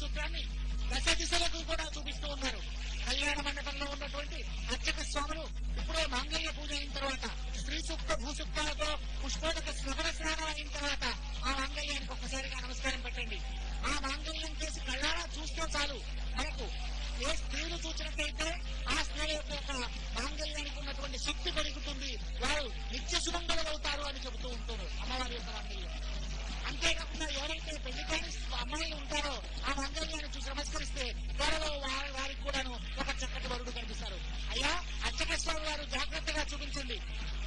సూత్రాన్ని దశ దిశలకు కూడా చూపిస్తూ ఉన్నారు. కళ్యాణ మండపంలో ఉన్నటువంటి అర్చక స్వాములు ఇప్పుడే మాంగళ్య పూజ అయిన తర్వాత స్త్రీ సూక్త భూసూక్తాలతో పుష్పోదక స్మరణ స్నానం అయిన తర్వాత ఆ మాంగళ్యానికి ఒక్కసారిగా నమస్కారం పెట్టండి. ఆ మాంగళ్యం చేసి కళ్ళారా చూస్తే చాలు మనకు ఏ స్త్రీలు చూసినట్టయితే ఆ స్త్రీల యొక్క మాంగళ్యానికి ఉన్నటువంటి శక్తి పెరుగుతుంది, వారు నిత్య సుమంగళులవుతారు అని చెబుతూ ఉంటారు అమ్మవారి యొక్క మాంగళ్యం. అంతేకాకుండా ఎవరైతే పెళ్లి కాని అమ్మాయిలు ఉంటారో ఆ మాంగళ్యాన్ని చూసి నమస్కరిస్తే త్వరలో వారికి కూడాను ఒక చక్కటి వరుడు కనిపిస్తారు. అయ్యా అర్చక స్వామి వారు జాగ్రత్తగా చూపించండి.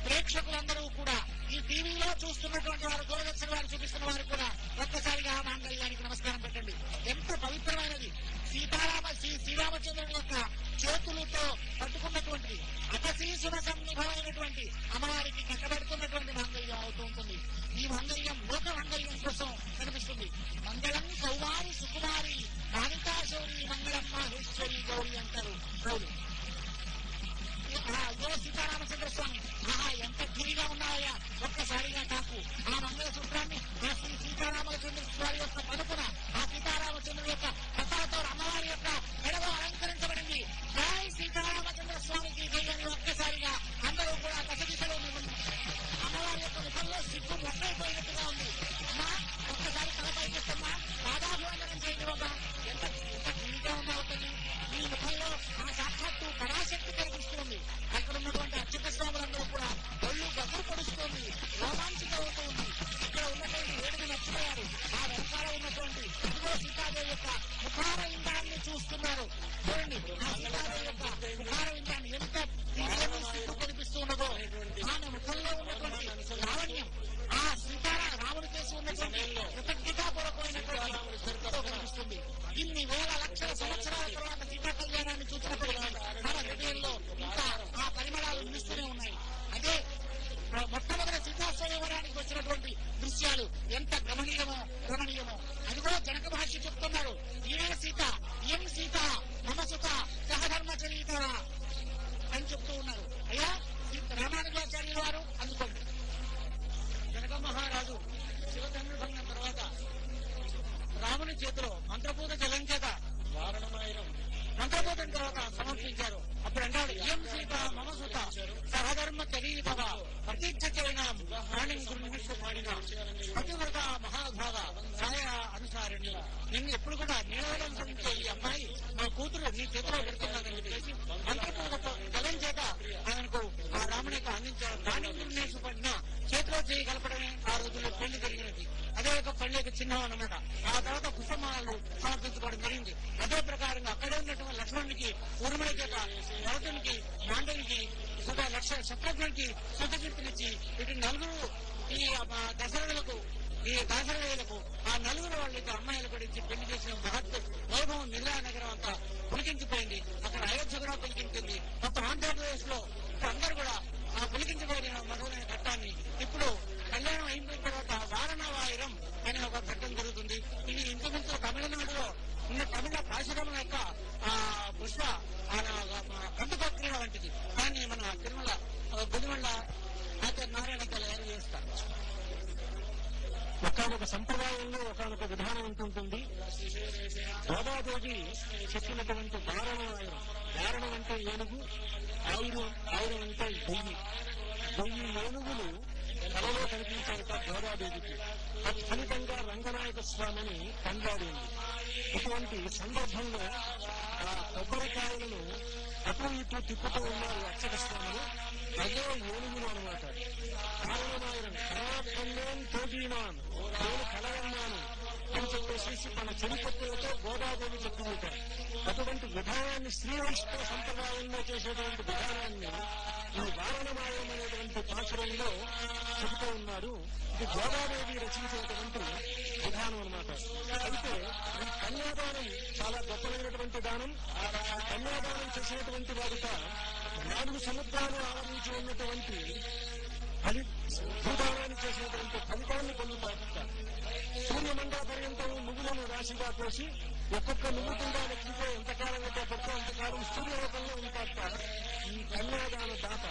ప్రేక్షకులందరూ కూడా ఈ టీవీలో చూస్తున్నటువంటి వారు, దూరదర్శన్ వారు చూపిస్తున్న వారు కూడా ఒక్కసారిగా ఆ మాంగళ్యానికి నమస్కారం పెట్టండి. ఎంత పవిత్రమైనది! శ్రీరామచంద్రుని యొక్క చేతులతో పట్టుకున్నటువంటిది అపశీసున సన్నిభమైనటువంటి అమ్మవారికి కట్టబెడుతున్నటువంటి మాంగళ్యం అవుతూ ఉంటుంది. ఈ మాంగళ్యం లోక మాంగళ్యం కోసం కనిపిస్తుంది. మంగళం సౌవారి సుకుమారి మానితాశౌరి మంగళం మాహేశ్వరి గౌరి అంటారు గౌరి. సీతారామచంద్ర స్వామి ఎంత గిరిగా ఉన్నాయా ఒక్కసారిగా నాకు ఆ మంగళ సూత్రాన్ని ఆ శ్రీ సీతారామచంద్ర స్వామి యొక్క పలుపున ఆ సీతారామచంద్రుడి యొక్క కథలతో అమ్మవారి యొక్క మెడలో అలంకరించబడింది. జై సీతారామచంద్ర స్వామికి జయని ఒక్కసారిగా అందరూ కూడా దశ దిశలో అమ్మవారి యొక్క ముఖంలో సిగ్గు మొక్కైపోయినట్టుగా ఉంది. అమ్మా ఒక్కసారి తలపైకిస్తమ్మా, పాదాభివందనం చేయండి బాబా. ఎంత గిరిగా ఉన్నావు తల్లి. ఈ ముఖంలో ఆ సాక్షాత్తు పరాశక్తి కనిపిస్తుంది. అక్కడ ఉన్నటువంటి అర్చక స్వాములందరూ కూడా ఒళ్ళు గదులు పడుస్తుంది, రోమాంచికవుతూ ఉంది. ఇక్కడ ఉన్నటువంటి ఏడుగురు నచ్చిపోయారు. ఆ వెనకాల ఉన్నటువంటి ఇదిగో సీతాదేవి యొక్క ముఖార ఇంద్రాన్ని చూస్తున్నారు. చూడండి ఆ సీతాదేవి యొక్క ముఖార ఇంద్రాన్ని ఎంత కనిపిస్తూ ఉన్నదో, ఆమె ముఖంలో ఉన్నటువంటి లావణ్యం ఆ రాముడి చేసి ఉన్నటువంటి కృతజ్ఞతాపూర్వకమైనటువంటి కనిపిస్తుంది. ఇన్ని వేల లక్షల సంవత్సరాల తర్వాత సీతా కళ్యాణాన్ని చూసినప్పుడు మన హృదయంలో ఇంకా ఆ పరిమళాలు నిలుస్తూనే ఉన్నాయి. అదే మొట్టమొదటి సీతాస్వయంవరానికి వచ్చినటువంటి దృశ్యాలు ఎంత రమణీయమో. అదిగో జనక మహర్షి చెప్తున్నారు, ఈయన సీత ఇయం సీత మమ సుత సహధర్మచరీత అని చెప్తూ ఉన్నారు. అయ్యా రామానుజాచార్యుల వారు అందుకోండి. జనక మహారాజు శివధనుర్భంగం తర్వాత రాముని చేతిలో మంత్రపూత జలం చేత మంత్రపూతం తర్వాత సమర్పించారు. అప్పుడు అంటాడు, ఇయం సీత మమ సుత సహధర్మ చరీతవ ప్రతీక్షైన ప్రాణి గురుమాడిన పతివ్రత మహాభాగ ఛాయ అనుసారిణి. నిన్ను ఎప్పుడు కూడా నీడవడం సంబంధించే ఈ అమ్మాయి మా కూతురు నీ చేతిలో పెడుతున్నానని చెప్పేసి మంత్రపూత జలం చేత ఆయనకు ఆ రామునికి అందించారు. ప్రాణి గురునేసి పడిన చేతిలో చేయగలపడమే ఆ రోజుల్లో పెళ్లి జరిగినది. అదే ఒక పెళ్లి చిహ్నం అన్నమాట. ఆ తర్వాత పుష్పమాలలు సమర్పించుకోవడం జరిగింది. అదే ప్రకారంగా అక్కడే ఉన్నటువంటి లక్ష్మణునికి ఊర్మిళ చేత భరతునికి మాండవికి శత్రుఘ్నునికి శుద్ధకీర్తినిచ్చి వీటి నలుగురు ఈ దశరథులకు ఆ నలుగురు వాళ్ళకి అమ్మాయిలు కూడా ఇచ్చి పెళ్లి చేసిన మహత్ వైభవం మిథిలా నగరం అంతా పులికించిపోయింది. అక్కడ అయోధ్య కూడా పులికించింది. మొత్తం ఆంధ్రప్రదేశ్ లో అందరూ కూడా ఆ పులికించబడిన మధురైన ఘట్టాన్ని ఇప్పుడు కళ్యాణం అయిపోయిన తర్వాత వారణవాయిరం అనే ఒక ఘట్టం జరుగుతుంది. ఇది ఇంతకుముందు తమిళనాడులో ఉన్న తమిళ పాశురముల యొక్క పుష్ప కందు ప్రక్రియ వంటిది. దాన్ని మన తిరుమల బుదిమండ నారాయణ తయారు చేస్తారు. ఒకనొక సంప్రదాయంలో ఒకనొక విధానం ఉంటుంటుంది. గోదాదేవి చెప్పినటువంటి వారణం అంటే ఏనుగు, ఆయురం అంటే 1000 ఏనుగులు కలలో కనిపించాయి గోదాదేవికి. ఫలితంగా రంగనాయక స్వామిని కండాడింది. ఇటువంటి సందర్భంలో ఆ కొబ్బరికాయలను అటు ఇటు తిప్పుతూ ఉన్నారు అర్చక స్వాములు. అదే ఏనుగులు అనమాట. కారణమాయనం కరాపల్లేం తోజీనాన్, నేను కలవన్నాను అని చెప్పేసి తన చెలిపత్తులతో గోదాదేవి చెప్పుకుంటారు. అటువంటి విధానాన్ని శ్రీ వైష్ణవ సంప్రదాయంలో చేసేటువంటి విధానాన్ని ఈ వారణమాయం అనేటువంటి పాశురంలో చెబుతూ ఉన్నారు. ఇది గోదాదేవి రచించినటువంటి విధానం అనమాట. అయితే ఈ కన్యాదానం చాలా గొప్పమైనటువంటి దానం. కన్యాదానం చేసినటువంటి వారిట 4 సముద్రాలు ఆవరించి ఉన్నటువంటి భూదానాన్ని చేసినటువంటి ఫలితాన్ని పొందుతారట. సూర్యమండా పర్యంతం నువ్వులను రాశిగా పోసి ఒక్కొక్క నువ్వు కింద లెక్కితే ఎంతకాలం అయితే పడుతూ అంతకాలం సూర్యలోకంలో ఉంటారట ఈ కన్యాదాన దాత.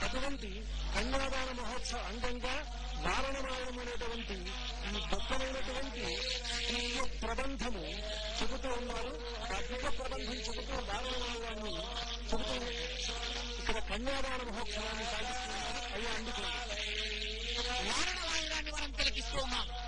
అటువంటి కన్యాదాన మహోత్సవ అంగంగా వారణమాయం అనేటువంటి ఈ గొప్పమైనటువంటి ప్రబంధము చెబుతూ ఉన్నారు. ఆ దివ్య ప్రబంధం చెబుతూ వారణాయాన్ని చెబుతూ ఇక్కడ కన్యాదాన మహోత్సవాన్ని సాగిస్తున్నారు. అయ్యా అందుకోండి. వారణ వాయురాన్ని మనం తిలకిస్తూ ఉన్నాం.